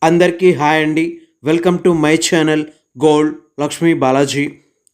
అందరికీ హాయ్ అండి. Welcome to my channel gold Lakshmi Balaji.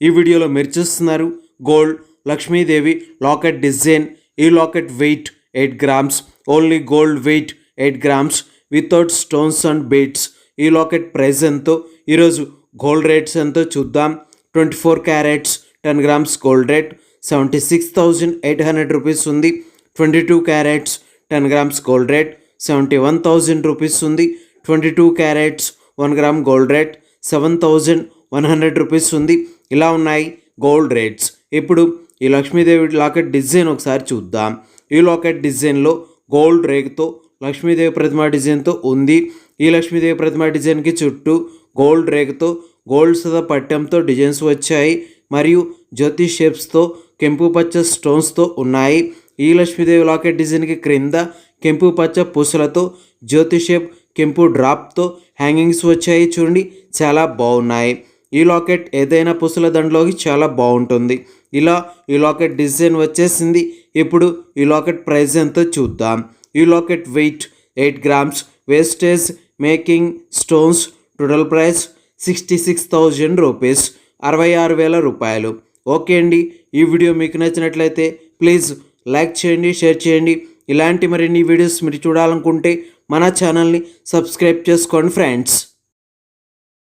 ఈ వీడియోలో మీరు చూస్తున్నారు గోల్డ్ లక్ష్మీదేవి లాకెట్ డిజైన్. ఈ locket weight 8 grams, only gold weight 8 grams without stones and beads. ఈ లాకెట్ ప్రైస్ ఎంతో, ఈరోజు గోల్డ్ రేట్స్ ఎంతో చూద్దాం. 24 carats 10 grams gold rate 76,800 rupees ఉంది. 22 carats 10 grams gold rate 71,000 rupees ఉంది. 22 carats 1 gram gold rate 7,100 rupees ఉంది. ఇలా ఉన్నాయి గోల్డ్ రేట్స్. ఇప్పుడు ఈ లక్ష్మీదేవి లాకెట్ డిజైన్ ఒకసారి చూద్దాం. ఈ లాకెట్ డిజైన్లో గోల్డ్ రేక్తో లక్ష్మీదేవి ప్రతిమ డిజైన్తో ఉంది. ఈ లక్ష్మీదేవి ప్రతిమ డిజైన్కి చుట్టూ గోల్డ్ రేక్తో గోల్డ్ సదా పట్టెంతో డిజైన్స్ వచ్చాయి మరియు జ్యోతి షేప్స్తో కెంపు పచ్చ స్టోన్స్తో ఉన్నాయి. ఈ లక్ష్మీదేవి లాకెట్ డిజైన్కి క్రింద కెంపు పచ్చ పూసలతో జ్యోతి షేప్ కెంపు డ్రాప్తో హ్యాంగింగ్స్ వచ్చాయి. చూడండి, చాలా బాగున్నాయి. ఈ లాకెట్ ఏదైనా పూసల దండలోకి చాలా బాగుంటుంది. ఇలా ఈ లాకెట్ డిజైన్ వచ్చేసింది. ఇప్పుడు ఈ లాకెట్ ప్రైస్ ఎంతో చూద్దాం. ఈ locket weight 8 grams, wastage making stones, total price 66,000 rupees, 66,000 రూపాయలు. ఓకే అండి, ఈ వీడియో మీకు నచ్చినట్లయితే ప్లీజ్ లైక్ చేయండి, షేర్ చేయండి. ఇలాంటి మరిన్ని వీడియోస్ మీరు చూడాలనుకుంటే మన ఛానల్ని సబ్స్క్రైబ్ చేసుకోండి ఫ్రెండ్స్.